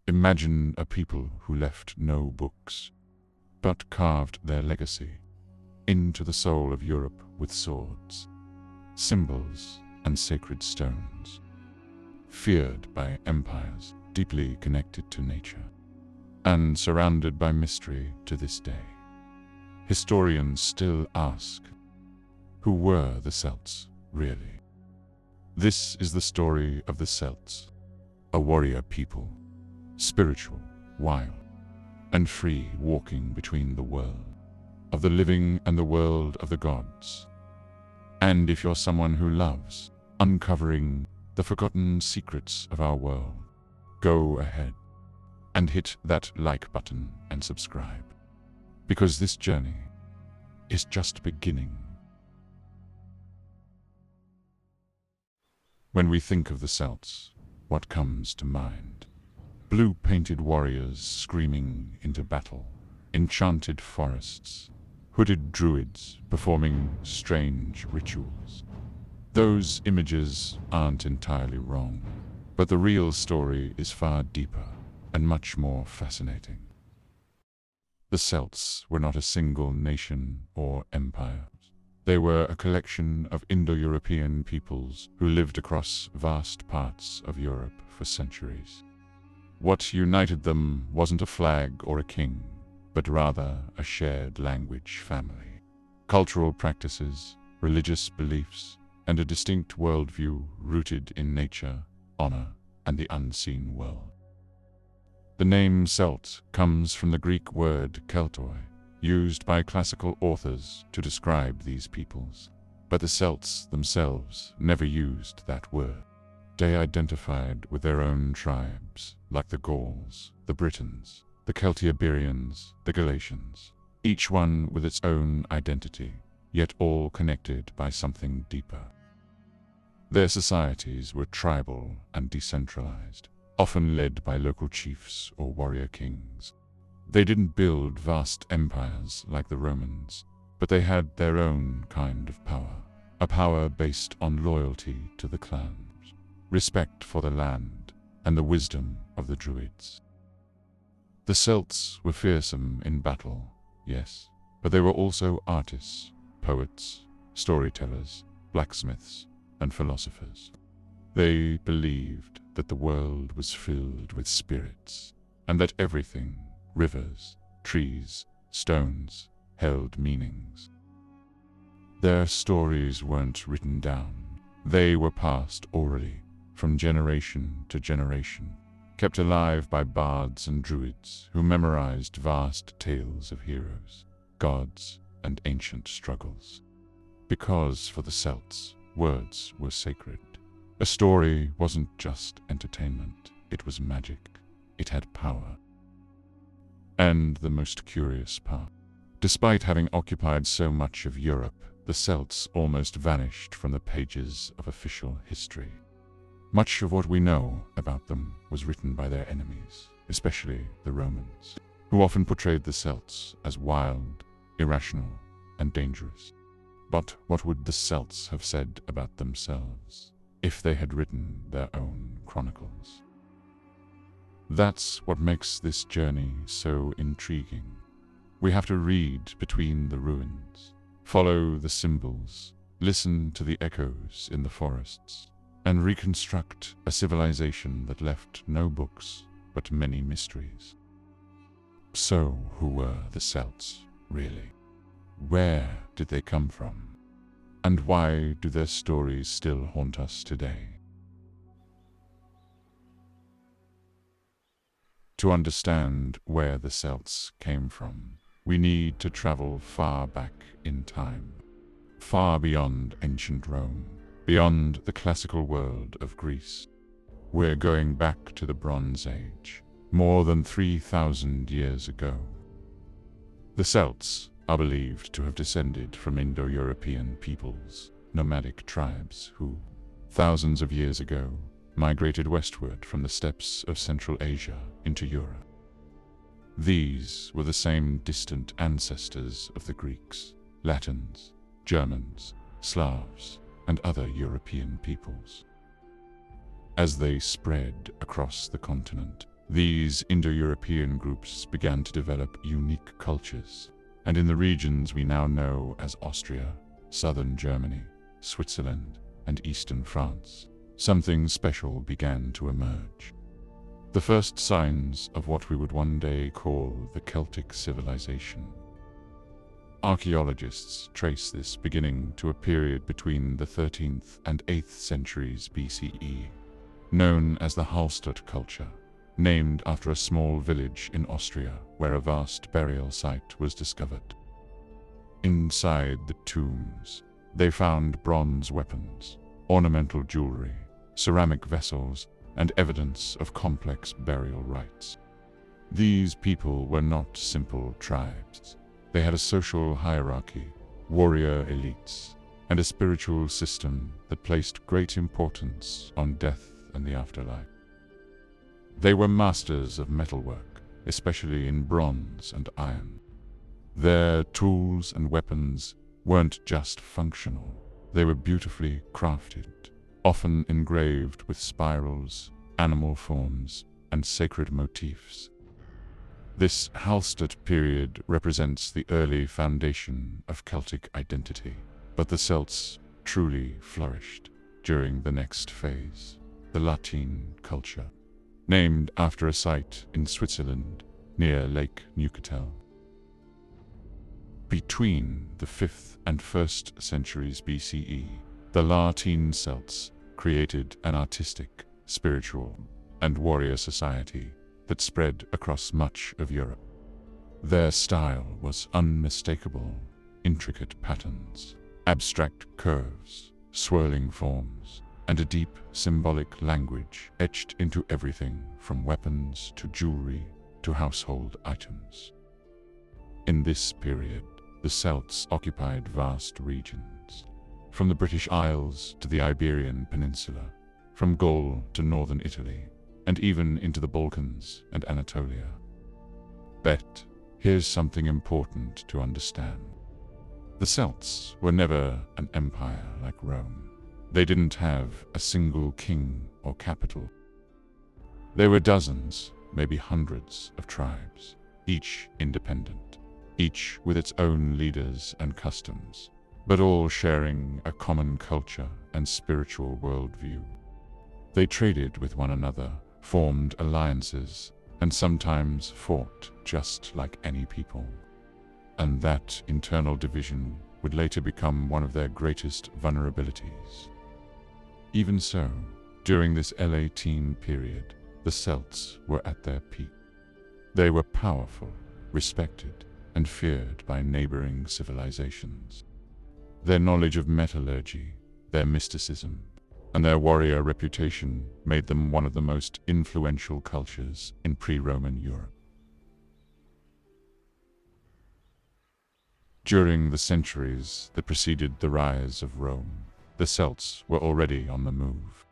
Imagine a people who left no books, but carved their legacy into the soul of Europe with swords, symbols, and sacred stones, feared by empires, deeply connected to nature, and surrounded by mystery to this day. Historians still ask, who were the Celts, really? This is the story of the Celts, a warrior people, spiritual, wild, and free, walking between the world of the living and the world of the gods. And if you're someone who loves uncovering the forgotten secrets of our world, go ahead and hit that like button and subscribe, because this journey is just beginning. When we think of the Celts, what comes to mind? Blue-painted warriors screaming into battle, enchanted forests, hooded druids performing strange rituals. Those images aren't entirely wrong, but the real story is far deeper and much more fascinating. The Celts were not a single nation or empire. They were a collection of Indo-European peoples who lived across vast parts of Europe for centuries. What united them wasn't a flag or a king, but rather a shared language family, cultural practices, religious beliefs, and a distinct worldview rooted in nature, honor, and the unseen world. The name Celt comes from the Greek word keltoi, used by classical authors to describe these peoples. But the Celts themselves never used that word. They identified with their own tribes, like the Gauls, the Britons, the Celtiberians, the Galatians, each one with its own identity, yet all connected by something deeper. Their societies were tribal and decentralized, often led by local chiefs or warrior kings. They didn't build vast empires like the Romans, but they had their own kind of power, a power based on loyalty to the clans, respect for the land, and the wisdom of the druids. The Celts were fearsome in battle, yes, but they were also artists, poets, storytellers, blacksmiths, and philosophers. They believed that the world was filled with spirits, and that everything, rivers, trees, stones, held meanings. Their stories weren't written down. They were passed orally, from generation to generation, kept alive by bards and druids who memorized vast tales of heroes, gods, and ancient struggles. Because for the Celts, words were sacred. A story wasn't just entertainment, it was magic. It had power. And the most curious part, despite having occupied so much of Europe, the Celts almost vanished from the pages of official history. Much of what we know about them was written by their enemies, especially the Romans, who often portrayed the Celts as wild, irrational, and dangerous. But what would the Celts have said about themselves if they had written their own chronicles? That's what makes this journey so intriguing. We have to read between the ruins, follow the symbols, listen to the echoes in the forests, and reconstruct a civilization that left no books but many mysteries. So, who were the Celts, really? Where did they come from? And why do their stories still haunt us today? To understand where the Celts came from, we need to travel far back in time, far beyond ancient Rome, beyond the classical world of Greece. We're going back to the Bronze Age, more than 3,000 years ago. The Celts are believed to have descended from Indo-European peoples, nomadic tribes who, thousands of years ago, migrated westward from the steppes of Central Asia into Europe. These were the same distant ancestors of the Greeks, Latins, Germans, Slavs, and other European peoples. As they spread across the continent, These Indo-European groups began to develop unique cultures, and in the regions we now know as Austria, southern Germany, Switzerland, and eastern France, something special began to emerge. The first signs of what we would one day call the Celtic civilization. Archaeologists trace this beginning to a period between the 13th and 8th centuries BCE, known as the Hallstatt culture, named after a small village in Austria where a vast burial site was discovered. Inside the tombs, they found bronze weapons, ornamental jewelry, ceramic vessels, and evidence of complex burial rites. These people were not simple tribes. They had a social hierarchy, warrior elites, and a spiritual system that placed great importance on death and the afterlife. They were masters of metalwork, especially in bronze and iron. Their tools and weapons weren't just functional. They were beautifully crafted, often engraved with spirals, animal forms, and sacred motifs. This Hallstatt period represents the early foundation of Celtic identity, but the Celts truly flourished during the next phase, the Latine culture, named after a site in Switzerland near Lake Neuchâtel. Between the 5th and 1st centuries BCE, the Latine Celts created an artistic, spiritual, and warrior society that spread across much of Europe. Their style was unmistakable: intricate patterns, abstract curves, swirling forms, and a deep symbolic language etched into everything from weapons to jewelry to household items. In this period, the Celts occupied vast regions, from the British Isles to the Iberian Peninsula, from Gaul to northern Italy, and even into the Balkans and Anatolia. But here's something important to understand. The Celts were never an empire like Rome. They didn't have a single king or capital. There were dozens, maybe hundreds of tribes, each independent, each with its own leaders and customs, but all sharing a common culture and spiritual worldview. They traded with one another, formed alliances, and sometimes fought just like any people. And that internal division would later become one of their greatest vulnerabilities. Even so, during this Latine period, the Celts were at their peak. They were powerful, respected, and feared by neighboring civilizations. Their knowledge of metallurgy, their mysticism, and their warrior reputation made them one of the most influential cultures in pre-Roman Europe. During the centuries that preceded the rise of Rome, the Celts were already on the move.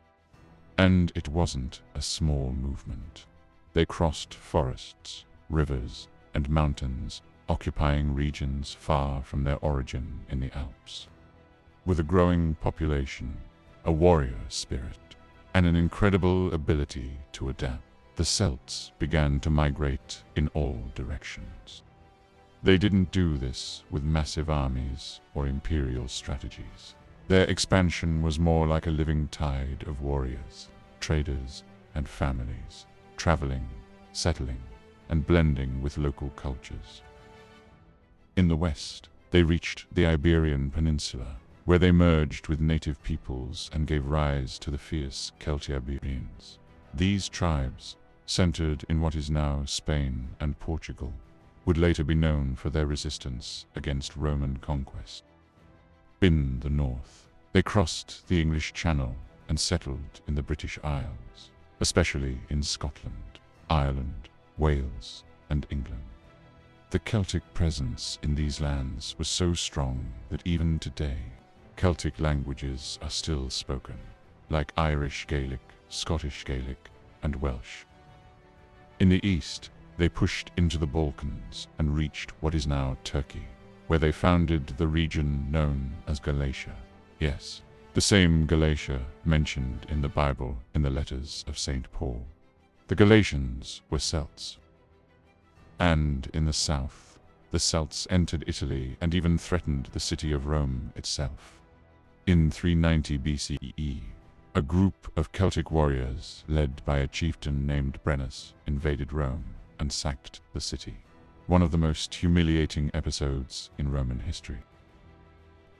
And it wasn't a small movement. They crossed forests, rivers, and mountains, occupying regions far from their origin in the Alps. With a growing population, a warrior spirit, and an incredible ability to adapt, the Celts began to migrate in all directions. They didn't do this with massive armies or imperial strategies. Their expansion was more like a living tide of warriors, traders, and families, traveling, settling, and blending with local cultures. In the west, they reached the Iberian Peninsula, where they merged with native peoples and gave rise to the fierce Celtiberians. These tribes, centered in what is now Spain and Portugal, would later be known for their resistance against Roman conquest. In the north, they crossed the English Channel and settled in the British Isles, especially in Scotland, Ireland, Wales, and England. The Celtic presence in these lands was so strong that even today, Celtic languages are still spoken, like Irish Gaelic, Scottish Gaelic, and Welsh. In the east, they pushed into the Balkans and reached what is now Turkey, where they founded the region known as Galatia. Yes, the same Galatia mentioned in the Bible in the letters of St. Paul. The Galatians were Celts. And in the south, the Celts entered Italy and even threatened the city of Rome itself. In 390 BCE, a group of Celtic warriors, led by a chieftain named Brennus, invaded Rome and sacked the city. One of the most humiliating episodes in Roman history.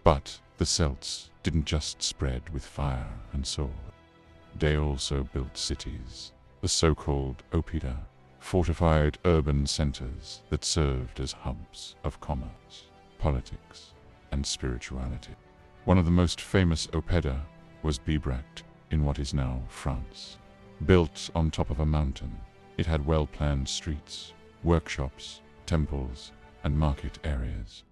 But the Celts didn't just spread with fire and sword. They also built cities, the so-called oppida, fortified urban centers that served as hubs of commerce, politics, and spirituality. One of the most famous oppida was Bibracte in what is now France. Built on top of a mountain, it had well-planned streets, workshops, temples, and market areas.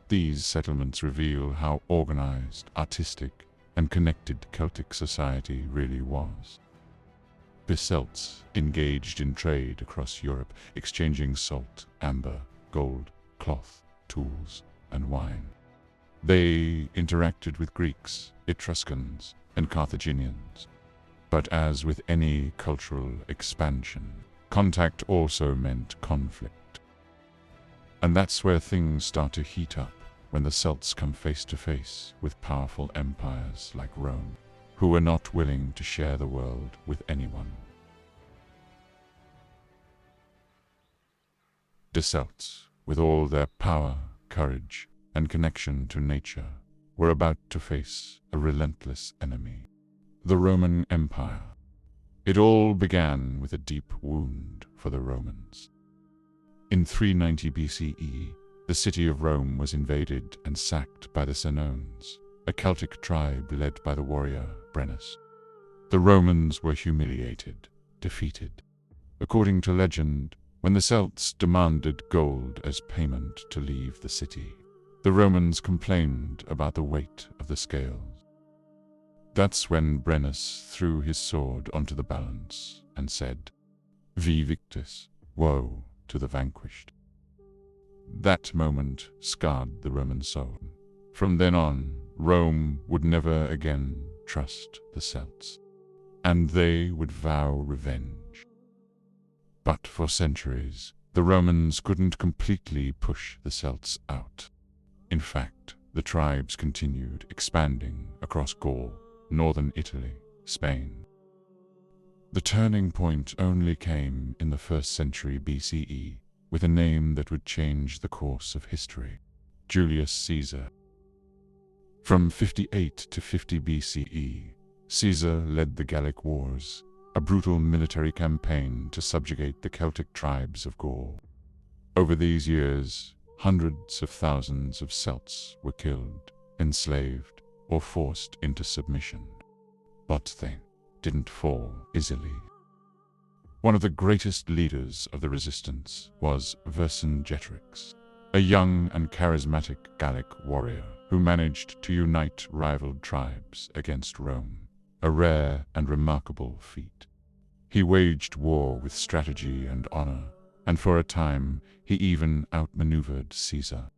These settlements reveal how organized, artistic, and connected Celtic society really was. The Celts engaged in trade across Europe, exchanging salt, amber, gold, cloth, tools, and wine. They interacted with Greeks, Etruscans, and Carthaginians. But as with any cultural expansion, contact also meant conflict. And that's where things start to heat up, when the Celts come face to face with powerful empires like Rome, who were not willing to share the world with anyone. The Celts, with all their power, courage, and connection to nature, were about to face a relentless enemy, the Roman Empire. It all began with a deep wound for the Romans. In 390 BCE, the city of Rome was invaded and sacked by the Senones, a Celtic tribe led by the warrior Brennus. The Romans were humiliated, defeated. According to legend, when the Celts demanded gold as payment to leave the city, the Romans complained about the weight of the scales. That's when Brennus threw his sword onto the balance and said, "Vi victis, woe to the vanquished." That moment scarred the Roman soul. From then on, Rome would never again trust the Celts, and they would vow revenge. But for centuries, the Romans couldn't completely push the Celts out. In fact, the tribes continued expanding across Gaul, northern Italy, Spain. The turning point only came in the 1st century BCE, with a name that would change the course of history: Julius Caesar. From 58 to 50 BCE, Caesar led the Gallic Wars, a brutal military campaign to subjugate the Celtic tribes of Gaul. Over these years, hundreds of thousands of Celts were killed, enslaved, or forced into submission. But they didn't fall easily. One of the greatest leaders of the resistance was Vercingetorix, a young and charismatic Gallic warrior who managed to unite rival tribes against Rome, a rare and remarkable feat. He waged war with strategy and honor, and for a time he even outmaneuvered Caesar.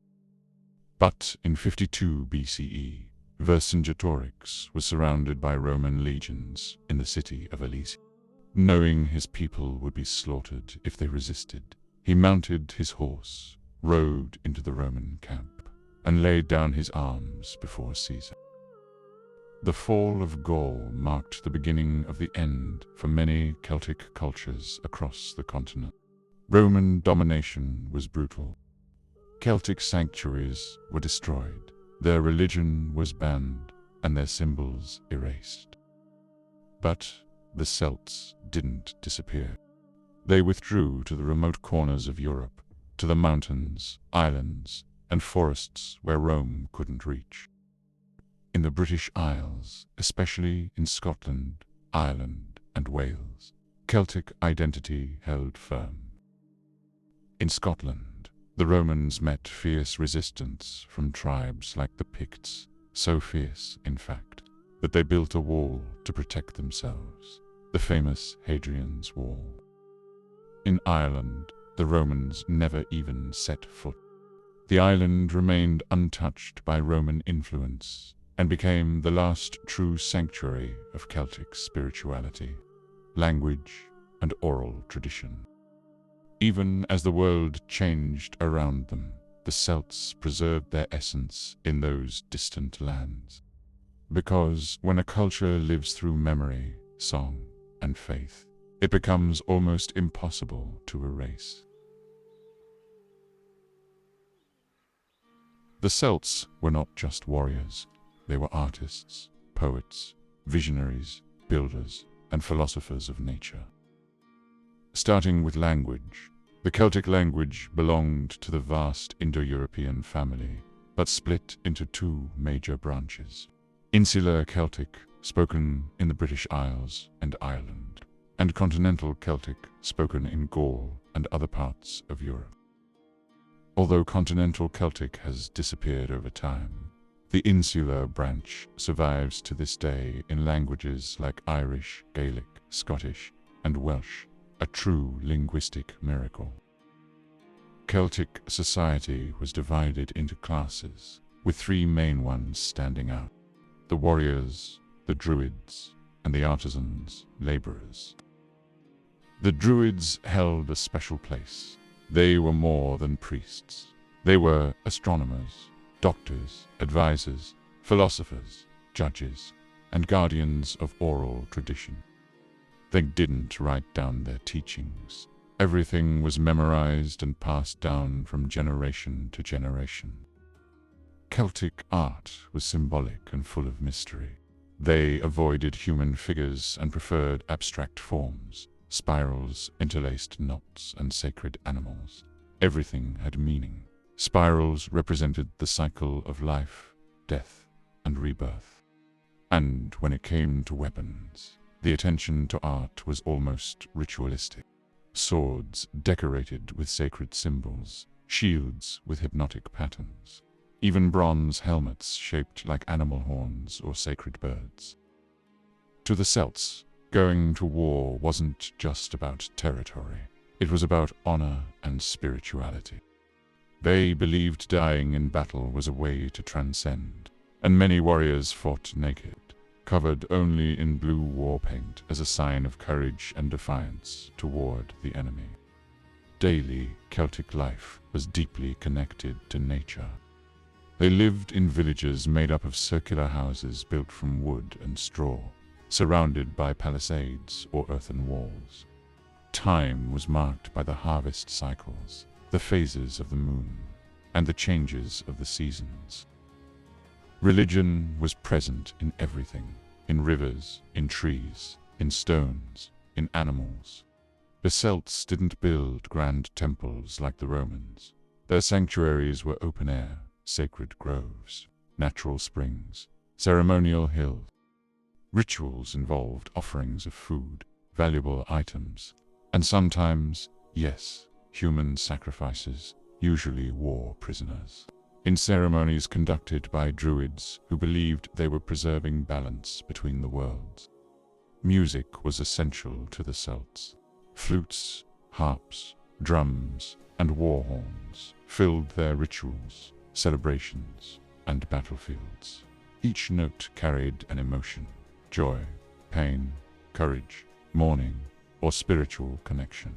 But in 52 BCE, Vercingetorix was surrounded by Roman legions in the city of Alesia. Knowing his people would be slaughtered if they resisted, he mounted his horse, rode into the Roman camp, and laid down his arms before Caesar. The fall of Gaul marked the beginning of the end for many Celtic cultures across the continent. Roman domination was brutal. Celtic sanctuaries were destroyed, their religion was banned, and their symbols erased. But the Celts didn't disappear. They withdrew to the remote corners of Europe, to the mountains, islands, and forests where Rome couldn't reach. In the British Isles, especially in Scotland, Ireland, and Wales, Celtic identity held firm. In Scotland, the Romans met fierce resistance from tribes like the Picts, so fierce, in fact, that they built a wall to protect themselves, the famous Hadrian's Wall. In Ireland, the Romans never even set foot. The island remained untouched by Roman influence and became the last true sanctuary of Celtic spirituality, language, and oral tradition. Even as the world changed around them, the Celts preserved their essence in those distant lands. Because when a culture lives through memory, song, and faith, it becomes almost impossible to erase. The Celts were not just warriors. They were artists, poets, visionaries, builders, and philosophers of nature. Starting with language, the Celtic language belonged to the vast Indo-European family, but split into two major branches. Insular Celtic, spoken in the British Isles and Ireland, and Continental Celtic, spoken in Gaul and other parts of Europe. Although Continental Celtic has disappeared over time, the insular branch survives to this day in languages like Irish, Gaelic, Scottish, and Welsh, a true linguistic miracle. Celtic society was divided into classes, with three main ones standing out: the warriors, the druids, and the artisans, laborers. The druids held a special place. They were more than priests. They were astronomers, doctors, advisors, philosophers, judges, and guardians of oral tradition. They didn't write down their teachings. Everything was memorized and passed down from generation to generation. Celtic art was symbolic and full of mystery. They avoided human figures and preferred abstract forms, spirals, interlaced knots, and sacred animals. Everything had meaning. Spirals represented the cycle of life, death, and rebirth. And when it came to weapons, the attention to art was almost ritualistic. Swords decorated with sacred symbols, shields with hypnotic patterns, even bronze helmets shaped like animal horns or sacred birds. To the Celts, going to war wasn't just about territory. It was about honor and spirituality. They believed dying in battle was a way to transcend, and many warriors fought naked, covered only in blue war paint as a sign of courage and defiance toward the enemy. Daily Celtic life was deeply connected to nature. They lived in villages made up of circular houses built from wood and straw, surrounded by palisades or earthen walls. Time was marked by the harvest cycles, the phases of the moon, and the changes of the seasons. Religion was present in everything, in rivers, in trees, in stones, in animals. The Celts didn't build grand temples like the Romans. Their sanctuaries were open air, sacred groves, natural springs, ceremonial hills. Rituals involved offerings of food, valuable items, and sometimes, yes, human sacrifices, usually war prisoners, in ceremonies conducted by druids who believed they were preserving balance between the worlds. Music was essential to the Celts. Flutes, harps, drums, and war horns filled their rituals, celebrations, and battlefields. Each note carried an emotion: joy, pain, courage, mourning, or spiritual connection.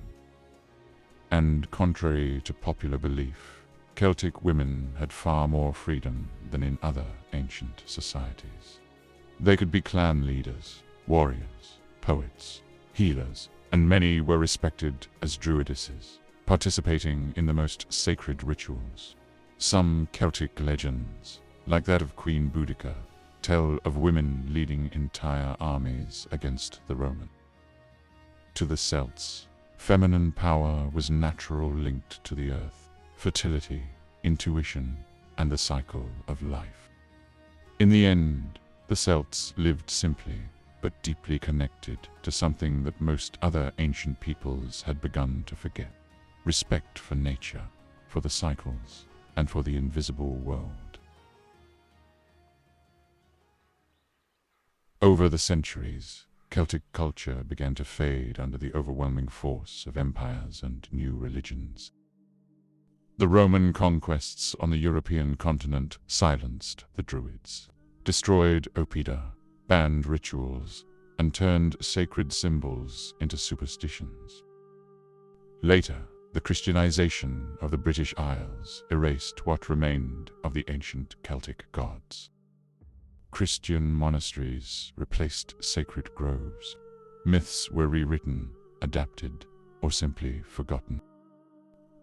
And contrary to popular belief, Celtic women had far more freedom than in other ancient societies. They could be clan leaders, warriors, poets, healers, and many were respected as druidesses, participating in the most sacred rituals. Some Celtic legends, like that of Queen Boudica, tell of women leading entire armies against the Romans. To the Celts, feminine power was natural, linked to the earth, fertility, intuition, and the cycle of life. In the end, the Celts lived simply, but deeply connected to something that most other ancient peoples had begun to forget: respect for nature, for the cycles, and for the invisible world. Over the centuries, Celtic culture began to fade under the overwhelming force of empires and new religions. The Roman conquests on the European continent silenced the Druids, destroyed Oppida, banned rituals, and turned sacred symbols into superstitions. Later, the Christianization of the British Isles erased what remained of the ancient Celtic gods. Christian monasteries replaced sacred groves. Myths were rewritten, adapted, or simply forgotten.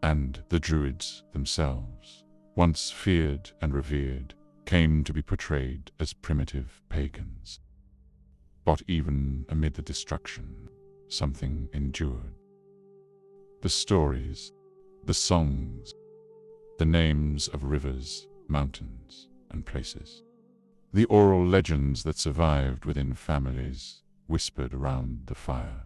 And the Druids themselves, once feared and revered, came to be portrayed as primitive pagans. But even amid the destruction, something endured. The stories, the songs, the names of rivers, mountains, and places. The oral legends that survived within families, whispered around the fire.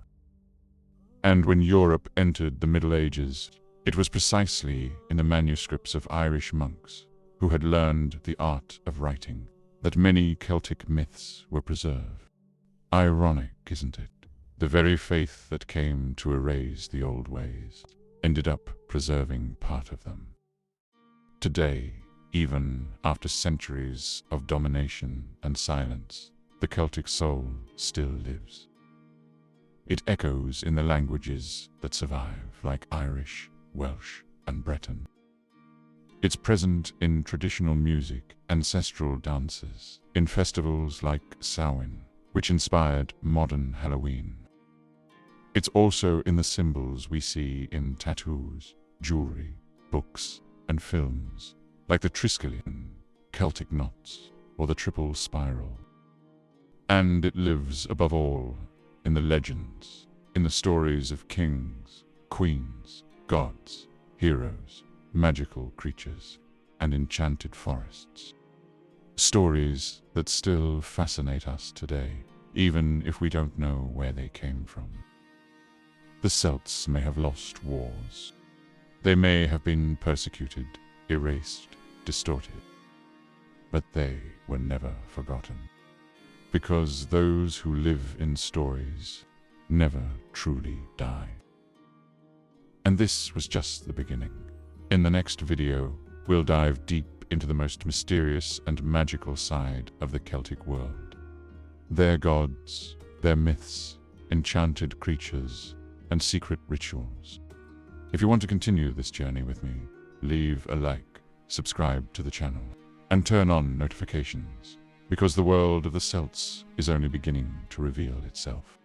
And when Europe entered the Middle Ages, it was precisely in the manuscripts of Irish monks who had learned the art of writing that many Celtic myths were preserved. Ironic, isn't it? The very faith that came to erase the old ways ended up preserving part of them. Today, even after centuries of domination and silence, the Celtic soul still lives. It echoes in the languages that survive, like Irish, Welsh, and Breton. It's present in traditional music, ancestral dances, in festivals like Samhain, which inspired modern Halloween. It's also in the symbols we see in tattoos, jewelry, books, and films, like the Triskelion, Celtic knots, or the triple spiral. And it lives above all in the legends, in the stories of kings, queens, gods, heroes, magical creatures, and enchanted forests. Stories that still fascinate us today, even if we don't know where they came from. The Celts may have lost wars. They may have been persecuted, erased, distorted. But they were never forgotten. Because those who live in stories never truly die. And this was just the beginning. In the next video, we'll dive deep into the most mysterious and magical side of the Celtic world. Their gods, their myths, enchanted creatures, and secret rituals. If you want to continue this journey with me, leave a like, subscribe to the channel, and turn on notifications, because the world of the Celts is only beginning to reveal itself.